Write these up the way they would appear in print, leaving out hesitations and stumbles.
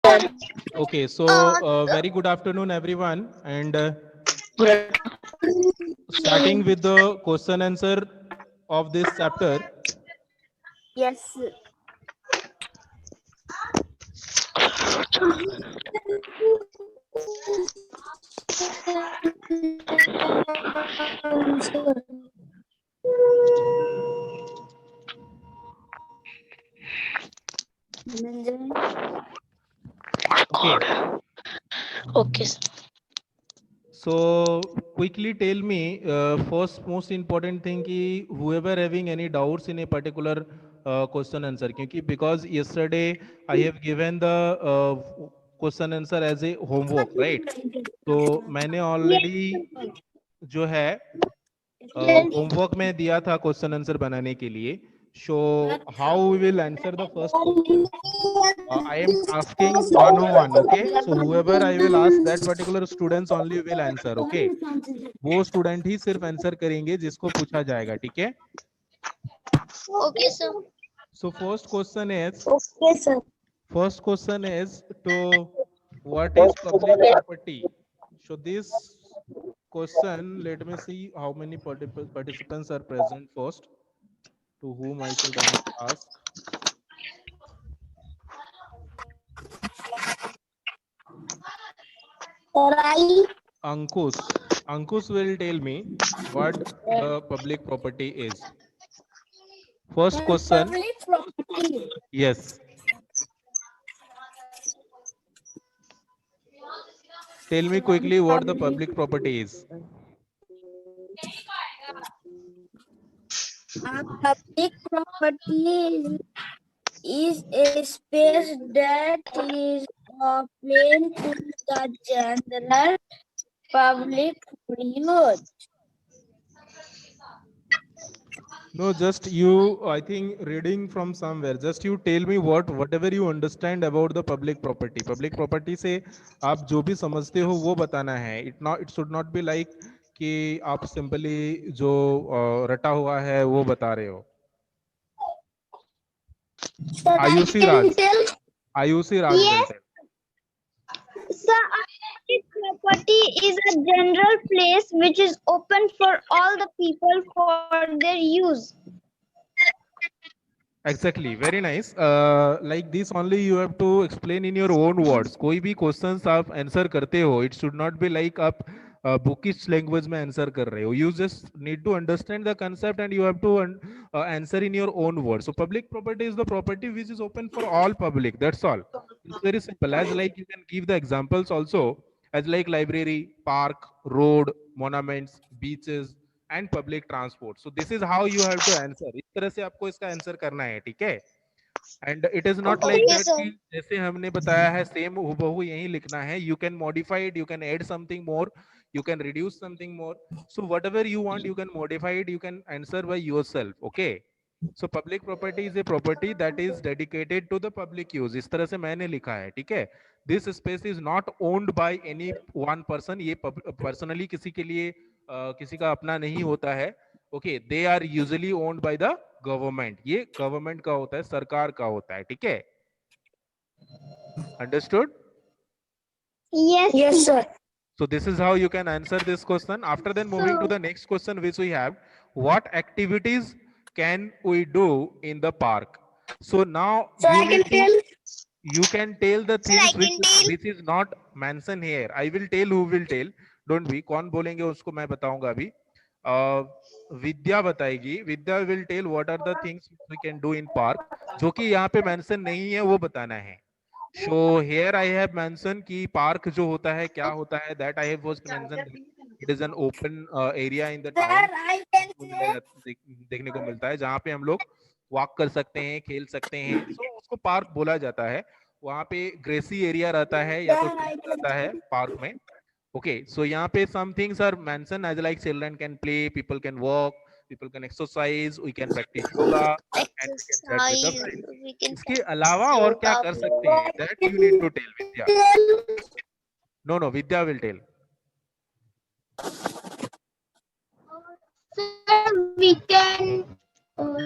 sir. Okay, so very good afternoon, everyone, and starting with the question answer of this chapter. Yes. Okay, Okay, sir. so quickly tell me first most important thing कि whoever having any doubts in a particular question answer क्योंकि because yesterday I have given the question answer as a homework, right? तो मैंने already जो है homework में दिया था question answer बनाने के लिए. So how we will answer the first question. I am asking one on one, okay? So whoever I will ask that particular students only will answer, okay? वो student ही सिर्फ answer करेंगे जिसको पूछा जाएगा, ठीक है? Okay, sir. So first question is to what is public property? So this question, let me see how many participants are present first. To whom I should ask. Ankush. Ankush will tell me what the public property is. First question. Public property. Yes. Tell me quickly what the public property is. A public property is a space that is open to the general public for use. No, just you, I think reading from somewhere, just you tell me whatever you understand about the public property. Public property से आप जो भी समझते हो वो बताना है. It should not be like कि आप simply जो रटा हुआ है वो बता रहे हो. Sir, I Ayushi can Raj. tell. Ayushi Raj will tell. Sir, a public property is a general place which is open for all the people for their use. Exactly, very nice. Like this only you have to explain in your own words. कोई भी questions आप answer करते हो, it should not be like आप bookish language में answer कर रहे हो. You just need to understand the concept and you have to answer in your own words. So public property is the property which is open for all public. That's all. It's very simple. As like you can give the examples also as like library, park, road, monuments, beaches, and public transport. So this is how you have to answer. इस तरह से आपको इसका answer करना है, ठीक है? And it is not like that कि जैसे हमने बताया है सेम हूबहू यही लिखना है. You can modify it, you can add something more, you can reduce something more. So whatever you want you can modify it, you can answer by yourself, okay? So public property is a property that is dedicated to the public use. इस तरह से मैंने लिखा है, ठीक है? This space is not owned by any one person. ये personally किसी के लिए किसी का अपना नहीं होता है, okay? They are usually owned by the government. ये गवर्नमेंट का होता है, सरकार का होता है, ठीक है? Understood? Yes, sir. So this is how you can answer this question. After then moving to the next question which we have, what activities can we do in the park? So now So you I can need to, tell. you can tell the Sir, I things can tell. which is not mentioned here. I will tell who will tell. Don't be. कौन बोलेंगे उसको मैं बताऊंगा अभी. विद्या बताएगी. विद्या will tell what are the things we can do in park. जो कि यहाँ पे mention नहीं है वो बताना है. So here I have mentioned कि park जो होता है क्या होता है, that I have first mentioned that it is an open area in the Sir, town. I can say. देखने को मिलता है जहाँ पे हम लोग वॉक कर सकते हैं, खेल सकते हैं. So उसको पार्क बोला जाता है. वहाँ पे ग्रेसी एरिया रहता है या तो Sir, I can रहता है पार्क में. Okay, so यहाँ पे some things are mentioned as like children can play, people can walk, people can exercise, we can practice yoga and we can chat with the exercise. friends. We can इसके अलावा और क्या yoga. कर सकते हैं? That you need to tell Vidya. No, Vidya will tell.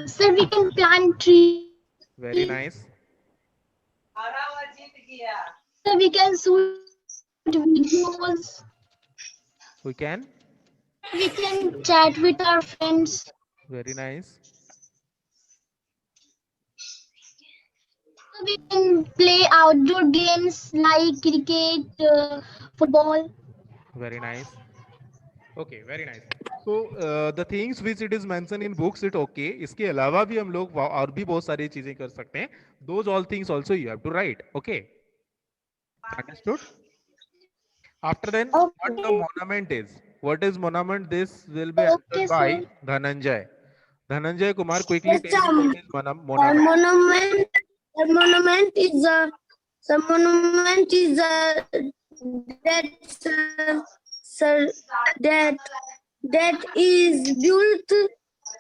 Sir, we can plant trees. Very nice. So we can shoot videos. We can. We can chat with our friends. Very nice. So we can play outdoor games like cricket, football. Very nice. Okay, very nice. So the things which it is mentioned in books, it okay. इसके अलावा भी हम लोग और भी बहुत सारी चीजें कर सकते हैं. Those all things also you have to write. Okay. Understood? After then, what the monument is? What is monument? This will be answered Okay, by sir. Dhananjay. Dhananjay Kumar, quickly Yes, tell me what is the monument. monument. The monument is a. The monument is a that sir, that is built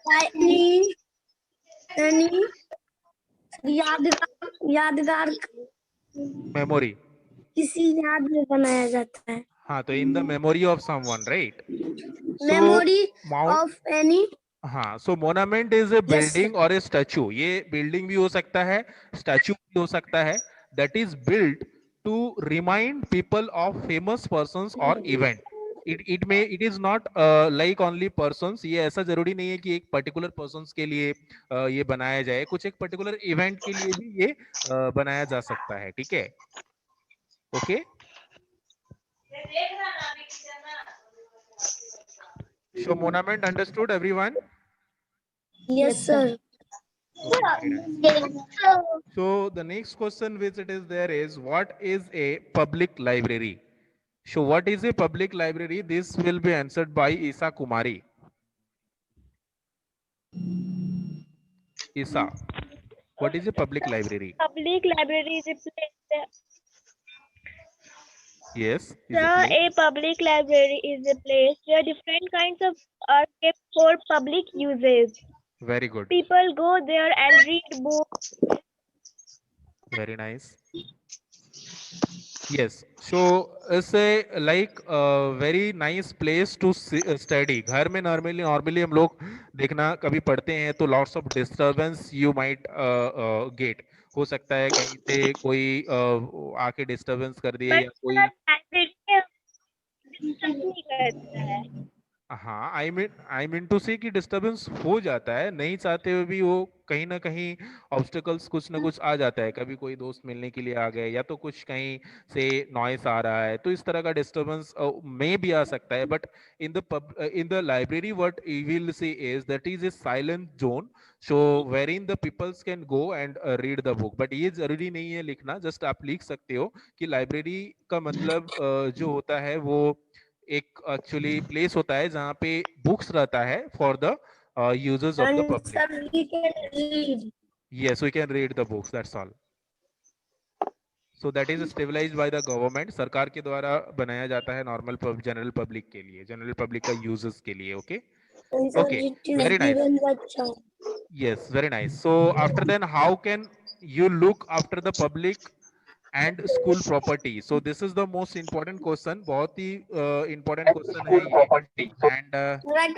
by any यादगार Memory. किसी याद में बनाया जाता है. हाँ, तो in the memory of someone, right? So Memory Mount. of any. हाँ, so monument is a Yes, sir. building or a statue. ये building भी हो सकता है, statue भी हो सकता है. That is built to remind people of famous persons or event. It is not like only persons. ये ऐसा जरूरी नहीं है कि एक particular persons के लिए ये बनाया जाए. कुछ एक particular event के लिए भी ये बनाया जा सकता है. ठीक है? Okay? So monument understood, everyone? Yes, sir. Okay, very nice. Yes, sir. So the next question which it is there is, what is a public library? So what is a public library? This will be answered by Isa Kumari. Isa, what is a public library? Public library is a place. Yes, is Sir, a place. a public library is a place where different kinds of are kept for public uses. Very good. People go there and read books. Very nice. Yes, so it's a like a very nice place to study. घर में normally हम लोग देखना कभी पढ़ते हैं तो lots of disturbance you might get. हो सकता है कहीं से कोई आके डिस्टरबेंस कर दिए But या कोई. library डिस्टर्ब नहीं करता है. हाँ, आई मीन टू से कि डिस्टरबेंस हो जाता है, नहीं चाहते हुए भी वो कहीं ना कहीं ऑब्स्टिकल्स कुछ ना कुछ आ जाता है. कभी कोई दोस्त मिलने के लिए आ गए या तो कुछ कहीं से नॉइस आ रहा है, तो इस तरह का डिस्टरबेंस में भी आ सकता है. But in the library what we will see is that is a silent zone, so where in the peoples can go and read the book. बट ये जरूरी नहीं है लिखना, जस्ट आप लिख सकते हो कि लाइब्रेरी का मतलब जो होता है वो एक एक्चुअली प्लेस होता है जहाँ पे बुक्स रहता है for the users of the And sir, public. we can read. Yes, we can read the books, that's all. So that is stabilized by the government. सरकार के द्वारा बनाया जाता है नॉर्मल जनरल पब्लिक के लिए, जनरल पब्लिक का users के लिए. Okay, And sir, okay, it is very nice. given by child. Yes, very nice. So after then, how can you look after the public and school property? So this is the most important question. बहुत ही important question है ये. And I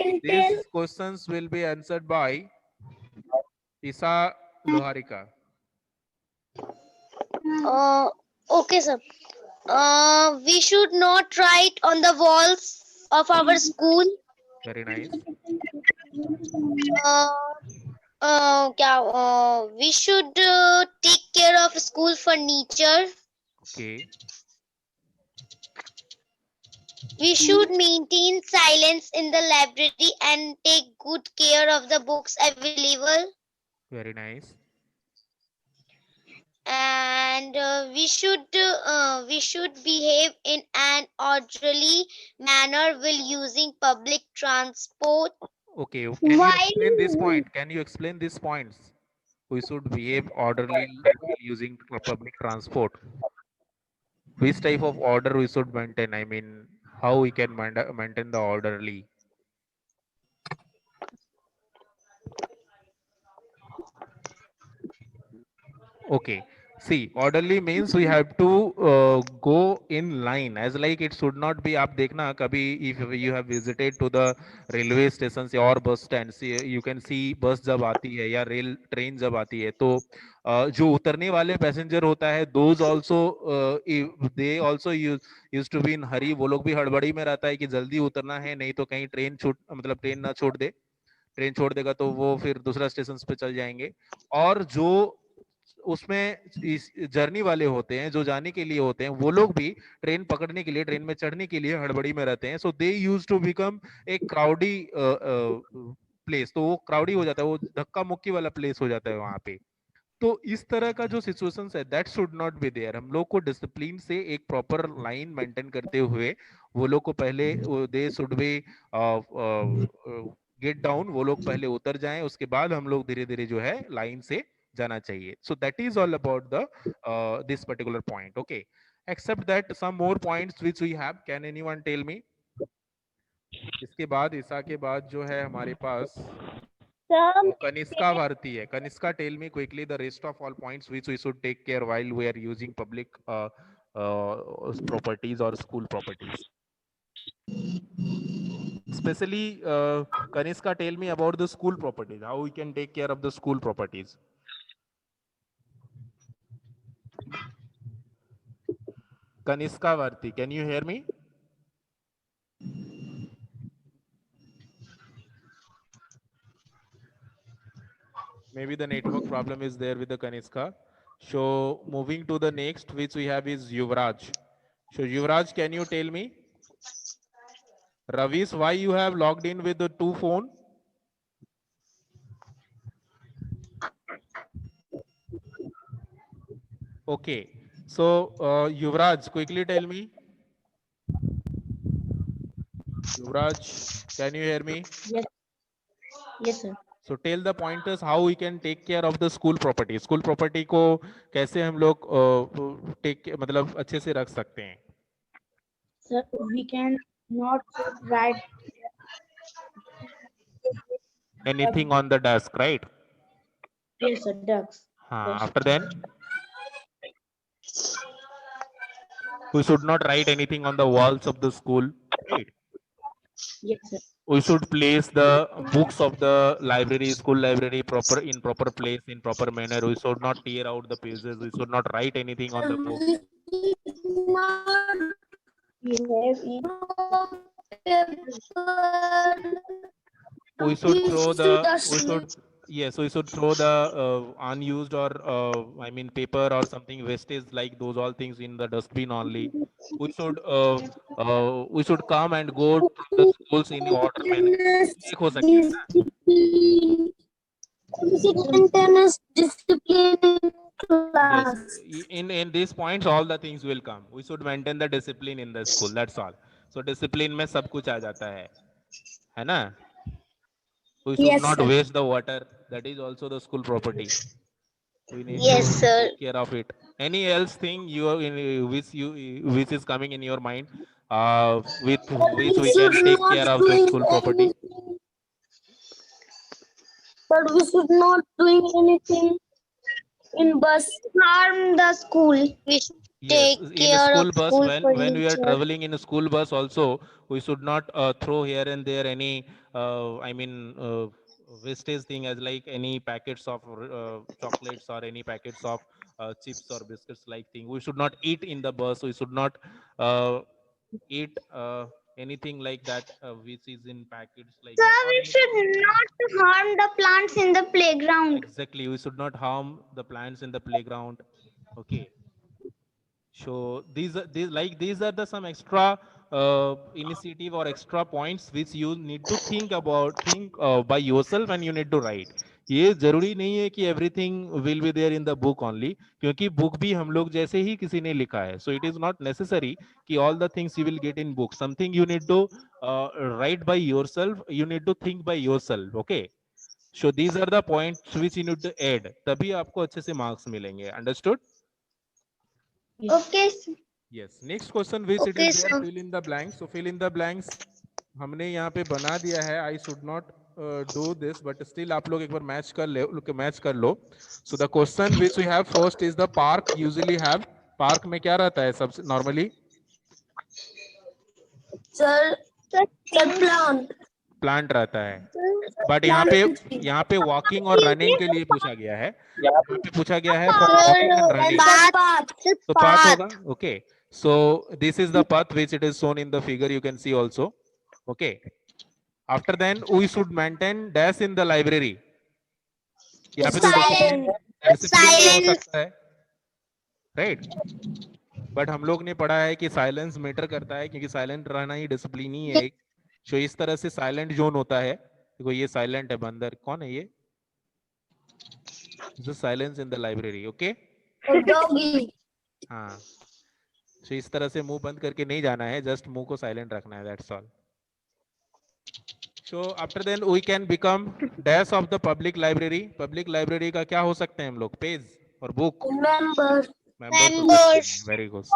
can tell. these questions will be answered by Isa Loharika. Okay, sir. We should not write on the walls of our school. Very nice. We should take care of school furniture. Okay. We should maintain silence in the library and take good care of the books available. Very nice. And we should behave in an orderly manner while using public transport. Okay. Can you explain this point? Can you explain these points? We should behave orderly while using public transport. Which type of order we should maintain? I mean, how we can maintain the orderly? Okay. See, orderly means we have to go in line, as like it should not be. आप देखना कभी if you have visited to the railway stations or bus stands, you can see बस जब आती है या rail train जब आती है, तो जो उतरने वाले पैसेंजर होता है, those also they also used to be in hurry. वो लोग भी हड़बड़ी में रहता है कि जल्दी उतरना है, नहीं तो कहीं ट्रेन ट्रेन ना छोड़ दे। ट्रेन छोड़ देगा तो वो फिर दूसरा स्टेशन पे चल जाएंगे। और जो उसमें इस जर्नी वाले होते हैं, जो जाने के लिए होते हैं, वो लोग भी ट्रेन पकड़ने के लिए, ट्रेन में चढ़ने के लिए हड़बड़ी में रहते हैं। So they used to become a crowdy place. तो वो क्राउडी हो जाता है, वो धक्का मुक्की वाला प्लेस हो जाता है वहां पे। तो इस तरह का जो सिचुएशंस है, that should not be there. हम लोग को डिसिप्लिन से एक प्रॉपर लाइन मेंटेन करते हुए वो लोग को पहले they should be get down, वो लोग पहले उतर जाएं, उसके बाद हम लोग धीरे धीरे जो है लाइन से जाना चाहिए। So that is all about the this particular point. Okay, except that some more points which we have, can anyone tell me? इसके बाद ईसा के बाद जो है हमारे पास Some कनिष्का भारती है। Kanishka, tell me quickly the rest of all points which we should take care while we are using public properties or school properties. Especially Kaniska, tell me about the school properties, how we can take care of the school properties. Kaniska Varti, can you hear me? Maybe the network problem is there with the Kaniska. So moving to the next, which we have is Yuvraj. So Yuvraj, can you tell me, Ravis, why you have logged in with the two phone? Okay, so Yuvraj, quickly tell me. Yuvraj, can you hear me? Yes. Yes, sir. So tell the pointers how we can take care of the school property. School property को कैसे हम लोग मतलब अच्छे से रख सकते हैं? Sir, we can not write Anything on the desk, right? yes, sir, ducks. हाँ, after then we should not write anything on the walls of the school, right? Yes, sir. We should place the books of the library, school library, in proper place, in proper manner. We should not tear out the pages. We should not write anything on the book. We should throw the we should throw the unused or I mean paper or something wastage, like those all things, in the dustbin only. We should come and go to the schools in order manner. एक हो सकती है ना? Yes. In these points all the things will come. We should maintain the discipline in the school, that's all. So discipline में सब कुछ आ जाता है ना? We should Yes, not sir. waste the water. That is also the school property. We need Yes, to sir. take care of it. Any else thing which is coming in your mind, with which we can take care of the school property? But we should not doing anything in bus. Harm the school. We should Yes, take in a care school of bus, school when we are furniture. traveling in a school bus also, we should not throw here and there any I mean wastage thing, as like any packets of chocolates or any packets of chips or biscuits like thing. We should not eat in the bus. We should not eat anything like that which is in packets like Sir, that. Or we any- should not harm the plants in the playground. Exactly, we should not harm the plants in the playground. Okay. So these are the some extra initiative or extra points which you need to think by yourself and you need to write. ये जरूरी नहीं है कि everything will be there in the book only, क्योंकि book भी हम लोग जैसे ही किसी ने लिखा है. So it is not necessary कि all the things you will get in book. Something you need to write by yourself. You need to think by yourself. Okay. So these are the points which you need to add. तभी आपको अच्छे से marks मिलेंगे. Understood? Okay. sir. Yes. Next question, which it Okay, is there, sir. fill in the blanks. So fill in the blanks. हमने यहाँ पे बना दिया है. I should not do this, but still आप लोग एक बार मैच कर लो. So the question which we have first is the park usually have. Park में क्या रहता है सबसे normally? Sir, plant. Plant रहता है. बट यहाँ पे वॉकिंग और रनिंग के लिए पूछा गया है. यहाँ पे पूछा गया है for walking and running. Path. तो path होगा. Okay. So this is the path which it is shown in the figure. You can see also. Okay. After then we should maintain dash in the library. यहाँ पे तो discipline हो सकता है. Right. But हम लोग ने पढ़ा है कि साइलेंस मैटर करता है क्योंकि साइलेंट रहना ही डिसिप्लिन ही है. तो इस तरह से साइलेंट जोन होता है. देखो ये साइलेंट है बंदर. कौन है ये? जो silence in the library. Okay. Doggy. हाँ. तो इस तरह से मुंह बंद करके नहीं जाना है. जस्ट मुंह को साइलेंट रखना है. That's all. So after then we can become dash of the public library. Public library का क्या हो सकते हैं हम लोग? पेज और book. Members. Very good.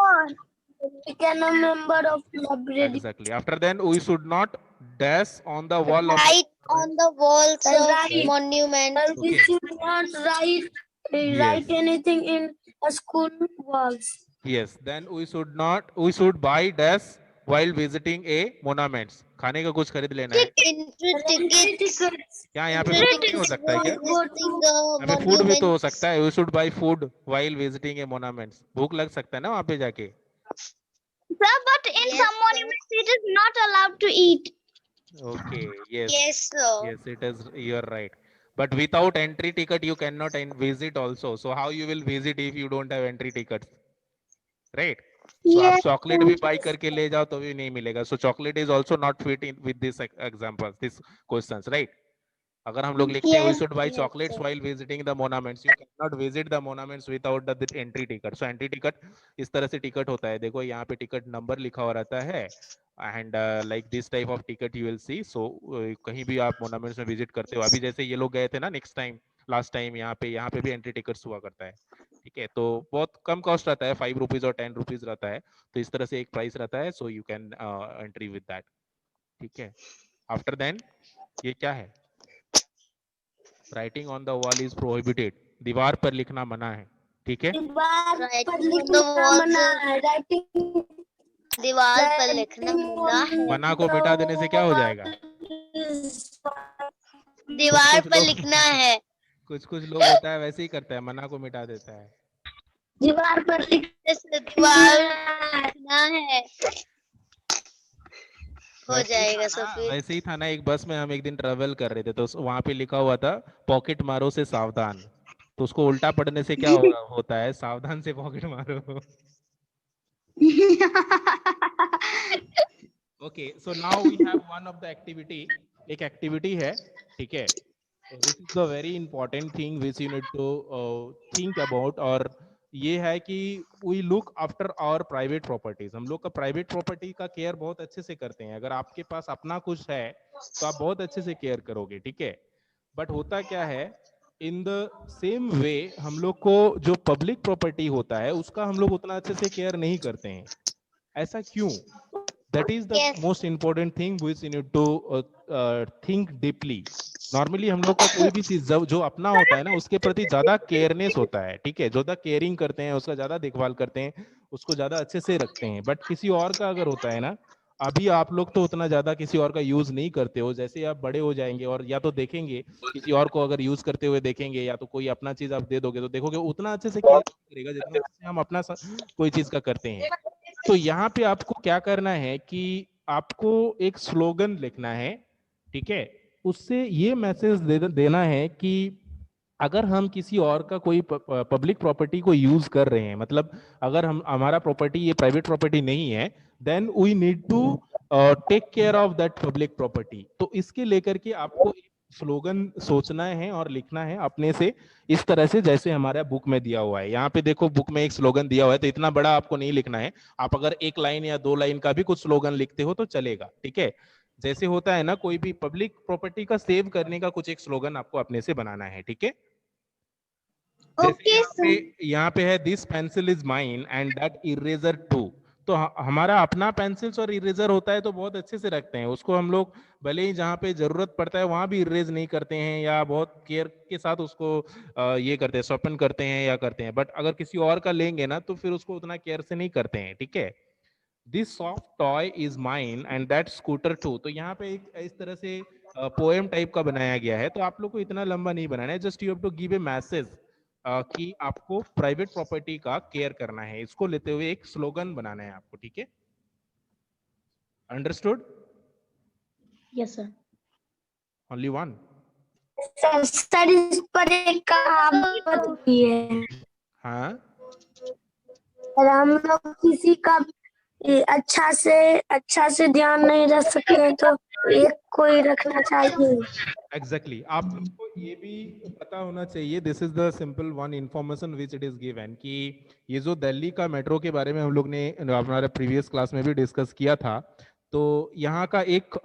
Become a member of library. Exactly. After then we should not dash on the wall of Write on the walls of Right. monuments. Sir, we Okay. should not write anything in a school walls. Yes. Then we should buy dash while visiting a monuments. खाने का कुछ खरीद लेना है. Entry tickets. क्या यहाँ पे food नहीं हो सकता है क्या? Visiting the यहाँ पे food भी तो हो monuments. सकता है. We should buy food while visiting a monuments. भूख लग सकता है ना वहाँ पे जाके. Sir, but in Yes, some sir. monuments it is not allowed to eat. Okay. Yes. Yes, sir. Yes, it is. You're right. But without entry ticket, you cannot visit also. So how you will visit if you don't have entry tickets? Right. So आप chocolate भी buy करके ले जाओ तो भी नहीं मिलेगा. So chocolate is also not fit in with this examples, this questions, right? अगर हम लोग लिखते हैं we should buy Yes, chocolates sir. while visiting the monuments. You cannot visit the monuments without the entry ticket. So entry ticket इस तरह से ticket होता है. देखो यहाँ पे टिकट नंबर लिखा हुआ रहता है. And like this type of ticket you will see. So कहीं भी आप monuments में visit करते हो. अभी जैसे ये लोग गए थे ना next time, last time यहाँ पे भी entry tickets हुआ करता है. ठीक है. तो बहुत कम कॉस्ट रहता है. 5 rupees और 10 rupees रहता है. तो इस तरह से एक प्राइस रहता है. So you can entry with that. ठीक है. After then ये क्या है? Writing on the wall is prohibited. दीवार पर लिखना मना है. ठीक है. दीवार Writing पर on the लिखना walls मना is- है. Writing दीवार पर लिखना मना है. मना को मिटा देने से क्या हो जाएगा? दीवार कुछ पर लोग- लिखना है. कुछ लोग होता है वैसे ही करता है. मना को मिटा देता है. दीवार पर जैसे दीवार पर लिखना है. हो वैसे ही जाएगा था ना, सफेद. वैसे ही था ना. एक बस में हम एक दिन ट्रेवल कर रहे थे तो वहां पे लिखा हुआ था पॉकेट मारो से सावधान. तो उसको उल्टा पढ़ने से क्या होता है? सावधान से पॉकेट मारो. Okay, so now we have one of the activity. एक activity है. ठीक है. So this is the very important thing which you need to think about. और ये है कि we look after our private properties. हम लोग का private property का केयर बहुत अच्छे से करते हैं. अगर आपके पास अपना कुछ है तो आप बहुत अच्छे से केयर करोगे. ठीक है. बट होता क्या है? इन द सेम वे हम लोग को जो पब्लिक प्रॉपर्टी होता है उसका हम लोग उतना अच्छे से केयर नहीं करते हैं. ऐसा क्यों? That is the Yes. Most important thing which you need to think deeply. Normally हम लोग का कोई भी चीज जो अपना होता है ना उसके प्रति ज्यादा केयरनेस होता है. ठीक है. ज्यादा केयरिंग करते हैं, उसका ज्यादा देखभाल करते हैं, उसको ज्यादा अच्छे से रखते हैं. बट किसी और का अगर होता है ना, अभी आप लोग तो उतना ज्यादा किसी और का यूज नहीं करते हो. जैसे आप बड़े हो जाएंगे और या तो देखेंगे किसी और को अगर यूज करते हुए देखेंगे या तो कोई अपना चीज आप दे दोगे तो देखोगे उतना अच्छे से केयर करेगा जितना अच्छे से हम अपना कोई चीज का करते हैं. तो यहाँ पे आपको क्या करना है कि आपको एक स्लोगन लिखना है. ठीक है. उससे ये मैसेज देना है कि अगर हम किसी और का कोई पब्लिक प्रॉपर्टी को यूज कर रहे हैं, मतलब अगर हम हमारा प्रॉपर्टी ये प्राइवेट प्रॉपर्टी नहीं है, then we need to take care of that public property. तो इसके लेकर के आपको एक स्लोगन सोचना है और लिखना है अपने से इस तरह से जैसे हमारा बुक में दिया हुआ है. यहाँ पे देखो बुक में एक स्लोगन दिया हुआ है तो इतना बड़ा आपको नहीं लिखना है. आप अगर 1 लाइन या 2 लाइन का भी कुछ स्लोगन लिखते हो तो चलेगा. ठीक है. जैसे होता है ना कोई भी पब्लिक प्रॉपर्टी का सेव करने का कुछ एक स्लोगन आपको अपने से बनाना है. ठीक है. Okay, यहाँ पे है this pencil is mine and that eraser too. तो हमारा अपना पेंसिल्स और इरेजर होता है तो बहुत अच्छे से रखते हैं उसको, हम लोग भले ही जहाँ पे जरूरत पड़ता है वहां भी इरेज नहीं करते हैं या बहुत केयर के साथ उसको ये करते हैं, शॉर्पन करते हैं या करते हैं, बट अगर किसी और का लेंगे ना तो फिर उसको उतना केयर से नहीं करते हैं, ठीक है। This soft toy is mine and that scooter too. तो यहाँ पे एक इस तरह से पोएम टाइप का बनाया गया है, तो आप लोग को इतना लंबा नहीं बनाना है, just you have to give a message कि आपको प्राइवेट प्रॉपर्टी का केयर करना है, इसको लेते हुए एक स्लोगन बनाना है आपको, ठीक है। Understood? Yes, sir. Only one? Sir इस पर एक कहावत भी है, हाँ, और हम लोग किसी का अच्छा से ध्यान नहीं रख सकते हैं तो एक कोई रखना चाहिए। एग्जैक्टली आप लोग को ये भी पता होना चाहिए, this is the simple one information which it is given, कि ये जो दिल्ली का मेट्रो के बारे में हम लोग ने हमारे प्रीवियस क्लास में भी डिस्कस किया था, तो यहाँ का एक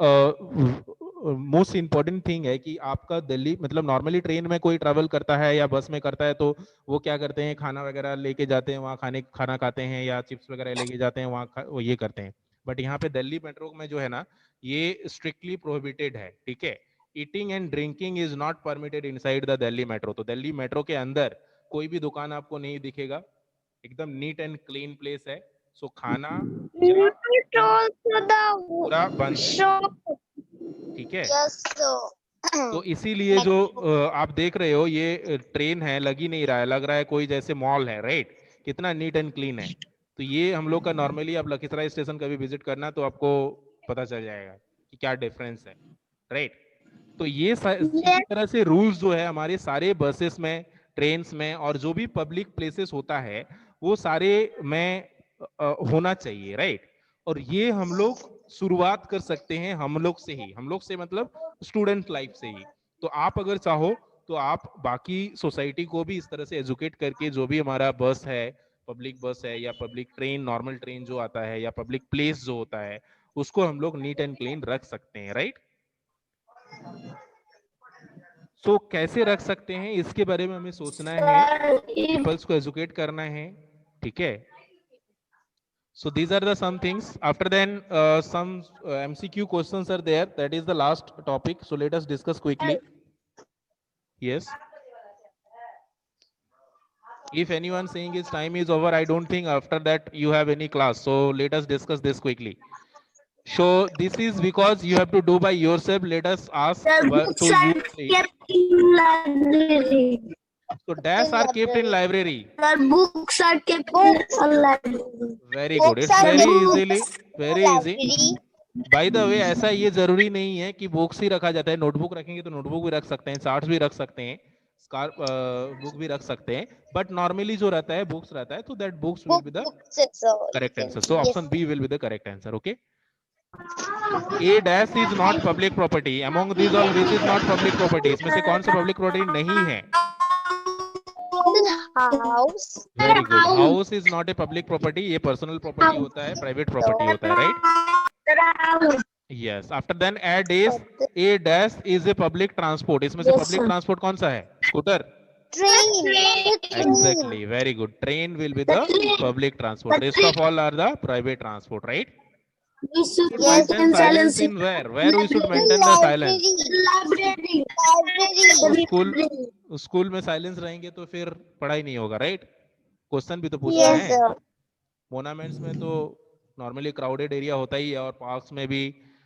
मोस्ट इम्पोर्टेंट थिंग है कि आपका दिल्ली मतलब नॉर्मली ट्रेन में कोई ट्रैवल करता है या बस में करता है तो वो क्या करते हैं, खाना वगैरह लेके जाते हैं, वहाँ खाना खाते हैं या चिप्स वगैरह लेके जाते हैं, वहाँ वो ये करते हैं। बट यहाँ पे दिल्ली मेट्रो में जो है ना, ये स्ट्रिक्टली प्रोहिबिटेड है, ठीक है। Eating and drinking is not permitted inside the Delhi metro. तो दिल्ली मेट्रो के अंदर कोई भी दुकान आपको नहीं दिखेगा, एकदम नीट एंड क्लीन प्लेस है। सो खाना या पूरा बंद है, ठीक है। Yes, sir. तो इसीलिए जो आप देख रहे हो ये ट्रेन है, लग ही नहीं रहा है, लग रहा है कोई जैसे मॉल है, राइट। कितना नीट एंड क्लीन है। तो ये हम लोग का नॉर्मली आप लखीसराय स्टेशन कभी विजिट करना तो आपको पता चल जाएगा कि क्या डिफरेंस है, राइट। तो ये इसी तरह से रूल्स जो है हमारे सारे बसेस में, ट्रेन्स में और जो भी पब्लिक प्लेसेस होता है वो सारे में होना चाहिए, राइट। और ये हम लोग शुरुआत कर सकते हैं हम लोग से ही, हम लोग से मतलब स्टूडेंट लाइफ से ही। तो आप अगर चाहो तो आप बाकी सोसाइटी को भी इस तरह से एजुकेट करके, जो भी हमारा बस है, पब्लिक बस है या पब्लिक ट्रेन, नॉर्मल ट्रेन जो आता है या पब्लिक प्लेस जो होता है, उसको हम लोग नीट एंड क्लीन रख सकते हैं, राइट। तो कैसे रख सकते हैं इसके बारे में हमें सोचना है, पीपल्स को एजुकेट करना है, ठीक है। So these are the some things. After then some MCQ questions are there. That is the last topic. So let us discuss quickly. Yes. If anyone saying his time is over, I don't think after that you have any class. So let us discuss this quickly. So this is because you have to do by yourself. Let us ask to you. So dash are kept in library. Books are kept in library. Very good. It's very easy. By the way, ऐसा ये जरूरी नहीं है कि books ही रखा जाता है, notebook रखेंगे तो नोटबुक भी रख सकते हैं, चार्ट्स भी रख सकते हैं, स्कार्फ बुक भी रख सकते हैं, बट नॉर्मली जो रहता है बुक्स रहता है, तो that books will be the correct answer. So option B will be the correct answer. Okay. A dash is not public property. Among these all, which is not public property? इसमें से कौन सा public property नहीं है? House. Very good. House is not a public property. ये personal property होता है, private property होता है, right? Yes. After then, a dash is a public transport. इसमें से public transport कौन सा है? Scooter. Train. Exactly. Very good. Train will be the public transport. Rest of all are the private transport, right? We should Yes. maintain silence in where? Where we should maintain the silence? library. Library. School में silence रहेंगे तो फिर पढ़ाई नहीं होगा, right. Question भी तो पूछना Yes, है. sir. मोनामेंट्स में तो नॉर्मली क्राउडेड एरिया होता ही है और पार्क्स में भी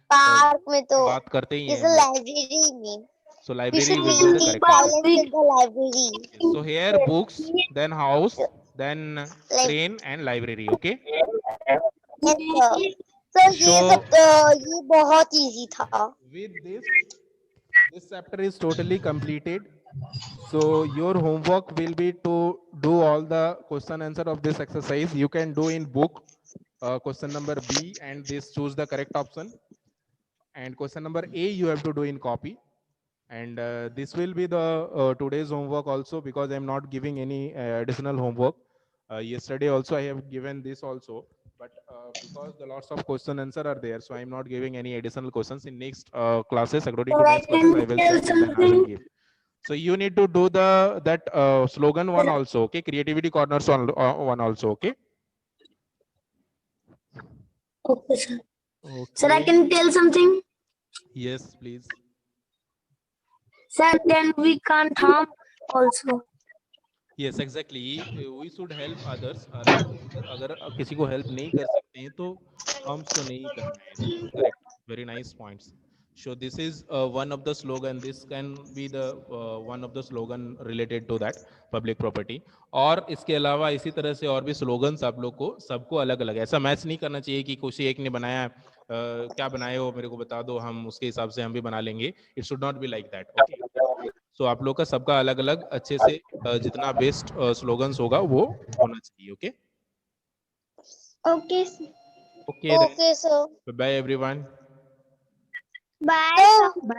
Park में तो बात करते ही is हैं. a library में. So We library should will be the maintain correct answer. silence in the library. So here books, then house, then train and library. Okay. Yes, sir. Sir, ये बहुत easy था. With this chapter is totally completed. So your homework will be to do all the question answer of this exercise. You can do in book question number B and this choose the correct option. And question number A you have to do in copy. And this will be the today's homework also, because I'm not giving any additional homework. Yesterday also I have given this also, but because the lots of question answer are there, so I'm not giving any additional questions. In next classes, according to next classes, I will check and then I will give. So you need to do that slogan one also, okay? Creativity corners one also, okay? Okay, sir. Sir, I can tell something. Yes, please. Sir, then we can't harm also. Yes, exactly. We should help others. अगर किसी को help नहीं कर सकते हैं तो harms तो नहीं करना है इसमें. Correct. Very nice points. So this is one of the slogan. This can be the one of the slogan related to that public property. और इसके अलावा इसी तरह से और भी slogans आप लोग को सबको अलग अलग ऐसा मैच नहीं करना चाहिए कि कुछ एक ने बनाया क्या बनाए हो मेरे को बता दो हम उसके हिसाब से हम भी बना लेंगे. It should not be like that. Okay. So आप लोग का सबका अलग अलग अच्छे से जितना बेस्ट स्लोगन्स होगा वो होना चाहिए. Okay Okay. Okay Okay, sir. Bye everyone. Bye. Bye.